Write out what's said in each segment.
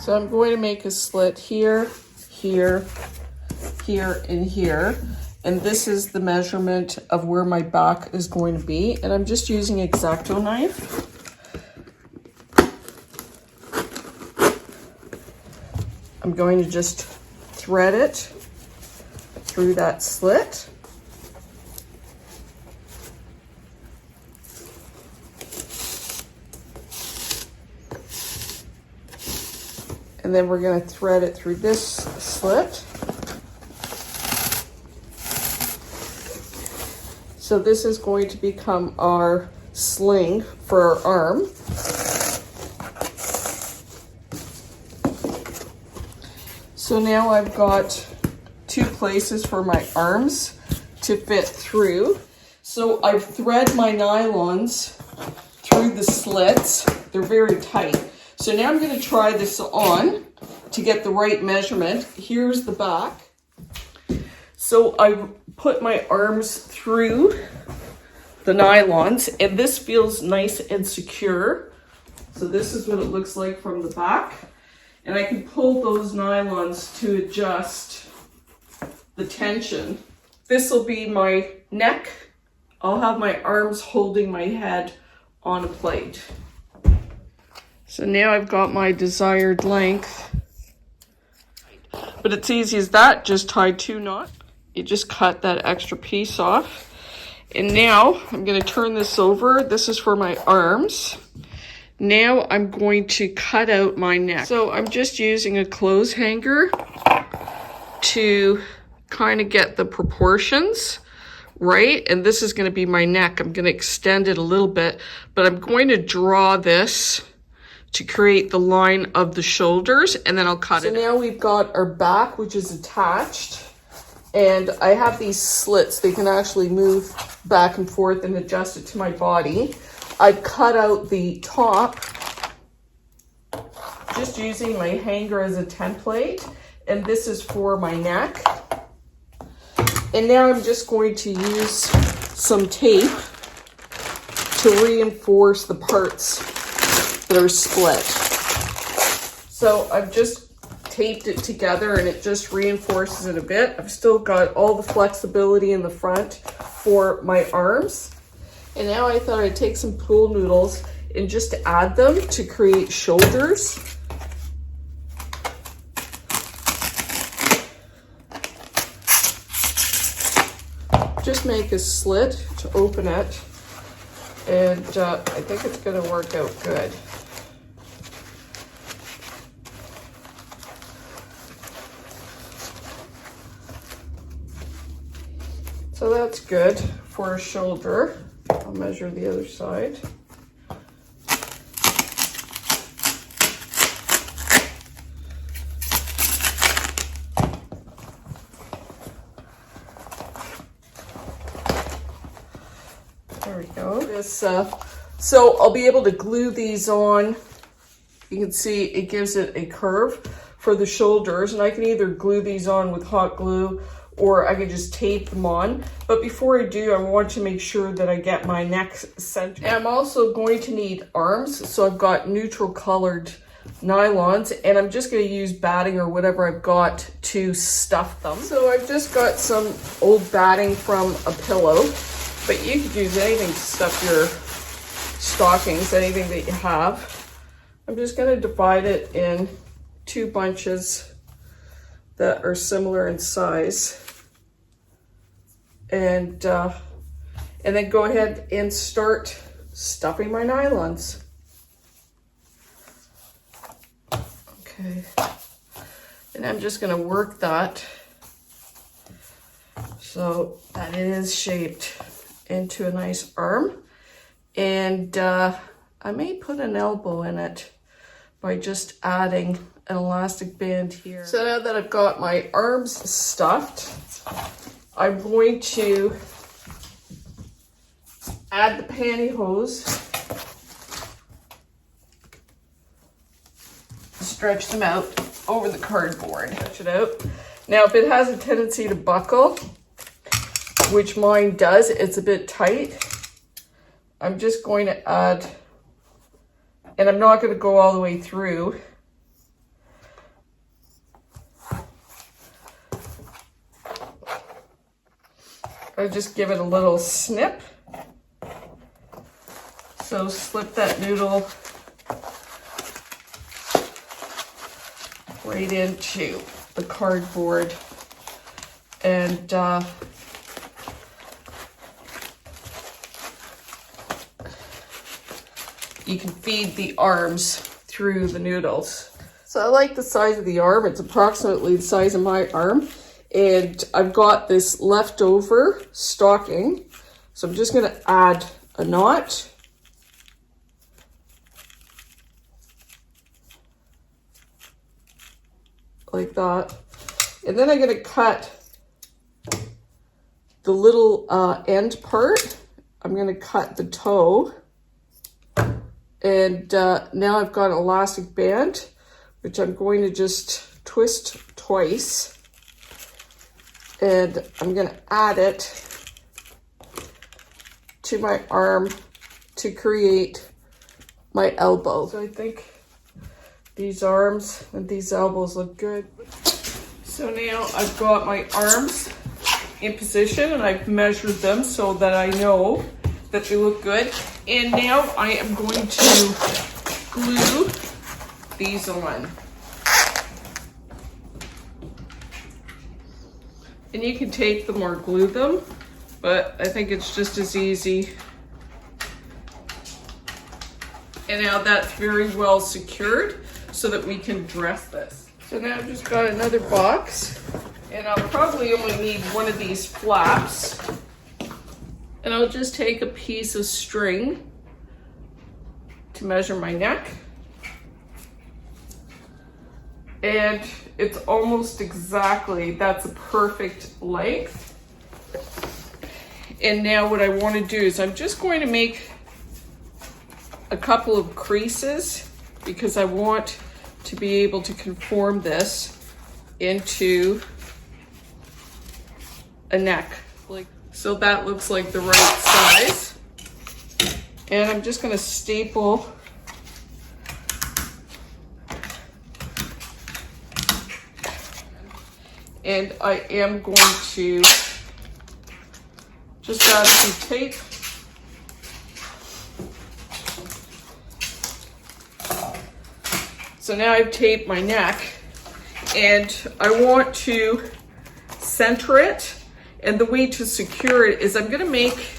So I'm going to make a slit here, here, here, and here. And this is the measurement of where my back is going to be. And I'm just using an X-Acto knife. I'm going to just thread it through that slit. And then we're going to thread it through this slit. So this is going to become our sling for our arm. So now I've got 2 places for my arms to fit through. So I've thread my nylons through the slits. They're very tight. So now I'm going to try this on to get the right measurement. Here's the back. So I put my arms through the nylons, and this feels nice and secure. So this is what it looks like from the back. And I can pull those nylons to adjust the tension. This will be my neck. I'll have my arms holding my head on a plate. So now I've got my desired length. But it's easy as that, just tie 2 knots. You just cut that extra piece off. And now I'm going to turn this over. This is for my arms. Now I'm going to cut out my neck. So I'm just using a clothes hanger to kind of get the proportions right. And this is going to be my neck. I'm going to extend it a little bit, but I'm going to draw this to create the line of the shoulders, and then I'll cut it. So now we've got our back, which is attached, and I have these slits. They can actually move back and forth and adjust it to my body. I've cut out the top, just using my hanger as a template, and this is for my neck. And now I'm just going to use some tape to reinforce the parts that are split. So I've just taped it together and it just reinforces it a bit. I've still got all the flexibility in the front for my arms. And now I thought I'd take some pool noodles and just add them to create shoulders. Just make a slit to open it, and I think it's going to work out good. So that's good for a shoulder. I'll measure the other side. There we go. So I'll be able to glue these on. You can see it gives it a curve for the shoulders, and I can either glue these on with hot glue or I could just tape them on. But before I do, I want to make sure that I get my neck centered. And I'm also going to need arms. So I've got neutral colored nylons, and I'm just going to use batting or whatever I've got to stuff them. So I've just got some old batting from a pillow, but you could use anything to stuff your stockings, anything that you have. I'm just going to divide it in 2 bunches that are similar in size. And then go ahead and start stuffing my nylons. Okay, and I'm just going to work that so that it is shaped into a nice arm. And I may put an elbow in it by just adding an elastic band here. So now that I've got my arms stuffed, I'm going to add the pantyhose, stretch them out over the cardboard. Stretch it out. Now, if it has a tendency to buckle, which mine does, it's a bit tight, I'm just going to add, and I'm not going to go all the way through, I just give it a little snip. So slip that noodle right into the cardboard, and you can feed the arms through the noodles. So I like the size of the arm. It's approximately the size of my arm. And I've got this leftover stocking. So I'm just gonna add a knot. Like that. And then I'm gonna cut the little end part. I'm gonna cut the toe. And now I've got an elastic band, which I'm going to just twist twice. And I'm going to add it to my arm to create my elbow. So I think these arms and these elbows look good. So now I've got my arms in position and I've measured them so that I know that they look good. And now I am going to glue these on. And you can tape them or glue them, but I think it's just as easy. And now that's very well secured so that we can dress this. So now I've just got another box, and I'll probably only need one of these flaps. And I'll just take a piece of string to measure my neck. And it's almost exactly, that's a perfect length. And now what I want to do is I'm just going to make a couple of creases because I want to be able to conform this into a neck. So that looks like the right size. And I'm just going to staple and I am going to just add some tape. So now I've taped my neck and I want to center it. And the way to secure it is I'm going to make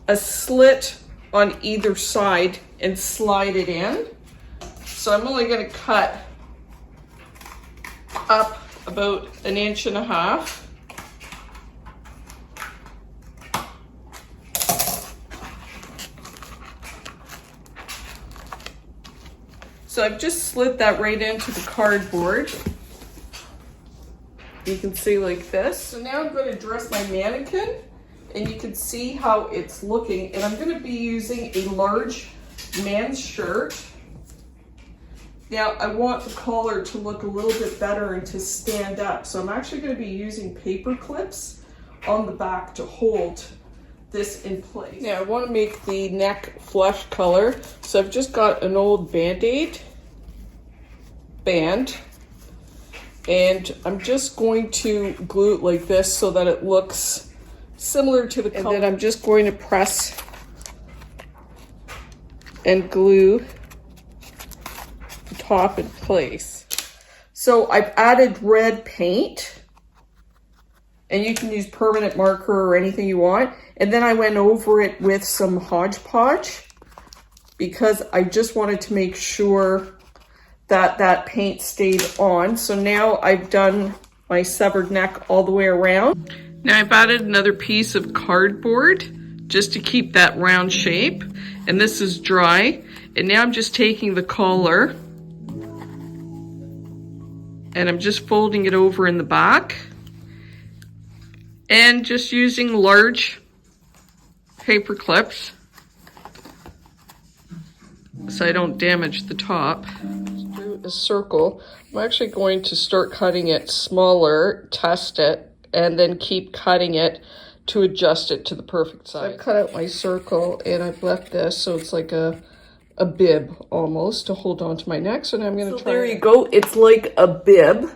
a slit on either side and slide it in. So I'm only going to cut up about 1.5 inches. So I've just slid that right into the cardboard. You can see like this. So now I'm going to dress my mannequin and you can see how it's looking. And I'm going to be using a large man's shirt. Now I want the collar to look a little bit better and to stand up. So I'm actually going to be using paper clips on the back to hold this in place. Now I want to make the neck flesh color. So I've just got an old Band-Aid band. And I'm just going to glue it like this so that it looks similar to the color. And then I'm just going to press and glue the top in place. So I've added red paint, and you can use permanent marker or anything you want. And then I went over it with some Hodge Podge because I just wanted to make sure that that paint stayed on. So now I've done my severed neck all the way around. Now I've added another piece of cardboard just to keep that round shape. And this is dry. And now I'm just taking the collar and I'm just folding it over in the back and just using large paper clips so I don't damage the top. A circle. I'm actually going to start cutting it smaller, test it, and then keep cutting it to adjust it to the perfect size. So I've cut out my circle and I've left this so it's like a bib almost to hold on to my neck. So now I'm going to try. There you go. It's like a bib.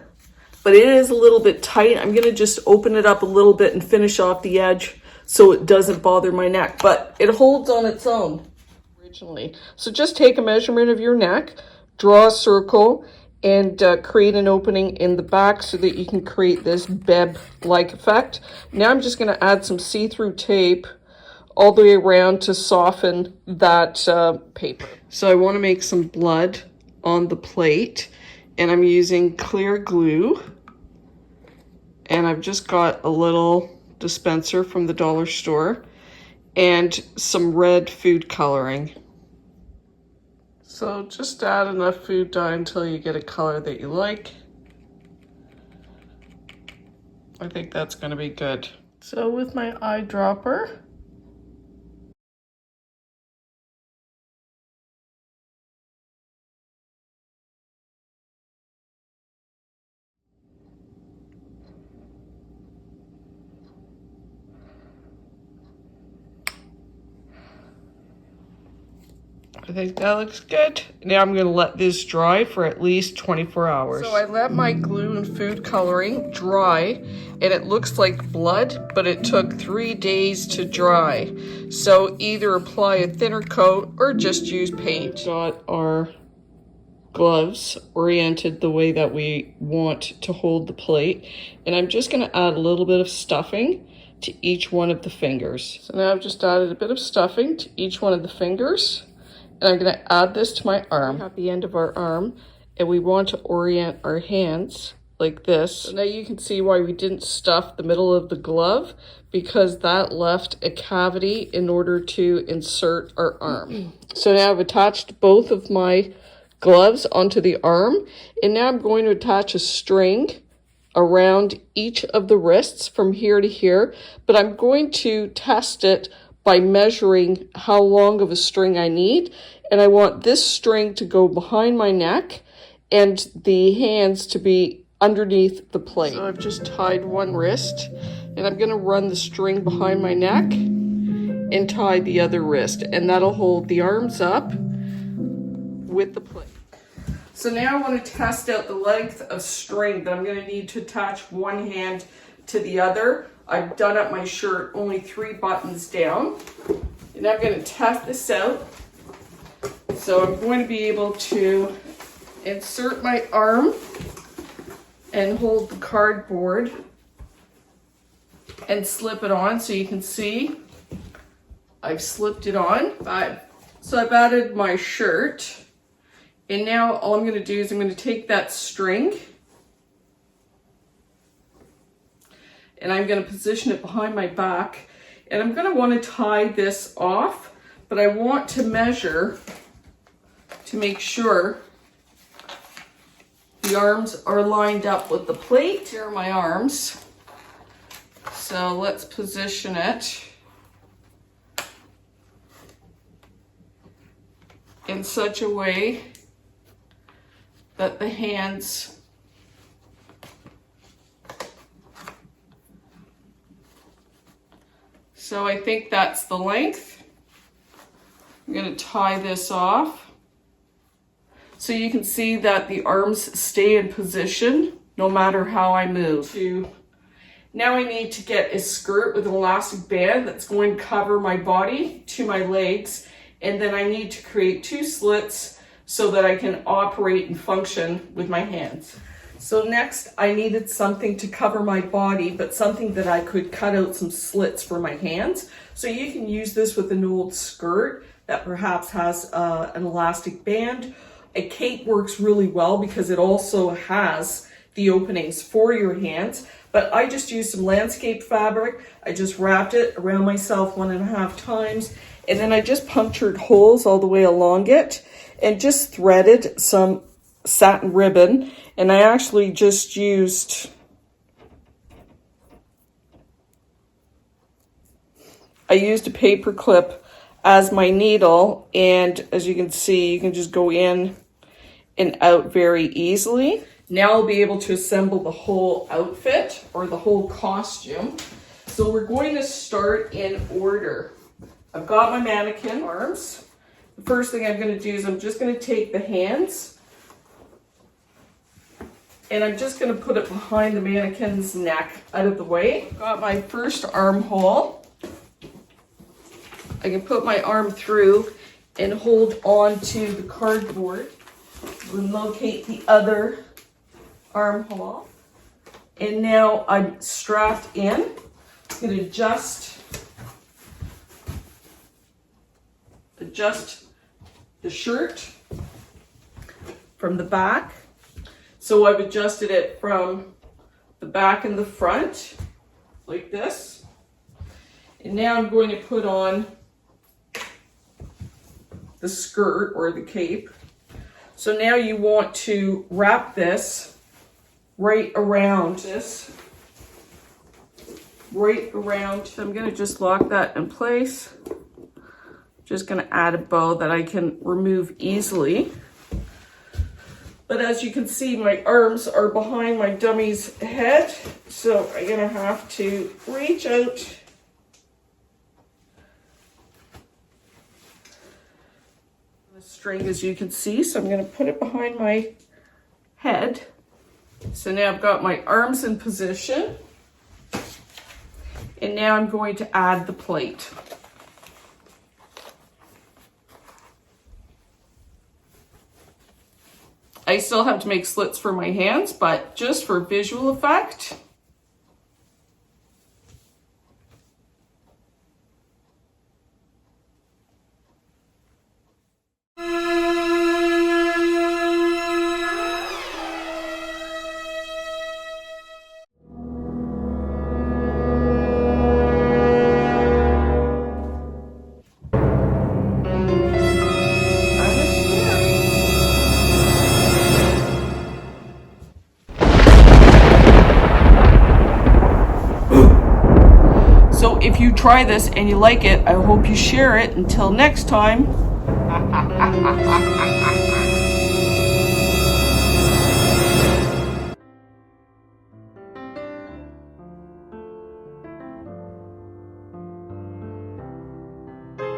but it is a little bit tight. I'm gonna just open it up a little bit and finish off the edge so it doesn't bother my neck, but it holds on its own originally. So just take a measurement of your neck, draw a circle, and create an opening in the back so that you can create this bib-like effect. Now I'm just gonna add some see-through tape all the way around to soften that paper. So I wanna make some blood on the plate, and I'm using clear glue. And I've just got a little dispenser from the dollar store and some red food coloring. So just add enough food dye until you get a color that you like. I think that's going to be good. So with my eyedropper, I think that looks good. Now I'm going to let this dry for at least 24 hours. So I let my glue and food coloring dry, and it looks like blood, but it took 3 days to dry. So either apply a thinner coat or just use paint. Got our gloves oriented the way that we want to hold the plate, and I'm just going to add a little bit of stuffing to each one of the fingers. So now I've just added a bit of stuffing to each one of the fingers. And I'm going to add this to my arm at the end of our arm, and we want to orient our hands like this. So now you can see why we didn't stuff the middle of the glove, because that left a cavity in order to insert our arm. So now I've attached both of my gloves onto the arm, and now I'm going to attach a string around each of the wrists from here to here, but I'm going to test it by measuring how long of a string I need. And I want this string to go behind my neck and the hands to be underneath the plate. So I've just tied one wrist, and I'm gonna run the string behind my neck and tie the other wrist, and that'll hold the arms up with the plate. So now I want to test out the length of string that I'm gonna need to attach one hand to the other. I've done up my shirt only 3 buttons down, and I'm going to test this out. So I'm going to be able to insert my arm and hold the cardboard and slip it on, so you can see I've slipped it on. So I've added my shirt, and now all I'm going to do is I'm going to take that string and I'm going to position it behind my back, and I'm going to want to tie this off, but I want to measure to make sure the arms are lined up with the plate. Here are my arms. So let's position it in such a way that the hands so I think that's the length. I'm going to tie this off so you can see that the arms stay in position no matter how I move. Now I need to get a skirt with an elastic band that's going to cover my body to my legs, and then I need to create 2 slits so that I can operate and function with my hands. So next I needed something to cover my body, but something that I could cut out some slits for my hands. So you can use this with an old skirt that perhaps has an elastic band. A cape works really well because it also has the openings for your hands, but I just used some landscape fabric. I just wrapped it around myself 1.5 times, and then I just punctured holes all the way along it and just threaded some satin ribbon, and I actually just used a paper clip as my needle, and as you can see, you can just go in and out very easily. Now I'll be able to assemble the whole outfit or the whole costume. So we're going to start in order. I've got my mannequin arms. The first thing I'm going to do is I'm just going to take the hands And I'm just going to put it behind the mannequin's neck out of the way. Got my first armhole. I can put my arm through and hold on to the cardboard. We'll locate the other armhole. And now I'm strapped in. I'm going to adjust the shirt from the back. So I've adjusted it from the back and the front, like this. And now I'm going to put on the skirt or the cape. So now you want to wrap this right around this. Right around. So I'm going to just lock that in place. Just going to add a bow that I can remove easily. But as you can see, my arms are behind my dummy's head, so I'm going to have to reach out the string, as you can see. So I'm going to put it behind my head. So now I've got my arms in position. And now I'm going to add the plate. I still have to make slits for my hands, but just for visual effect. So if you try this and you like it, I hope you share it. Until next time.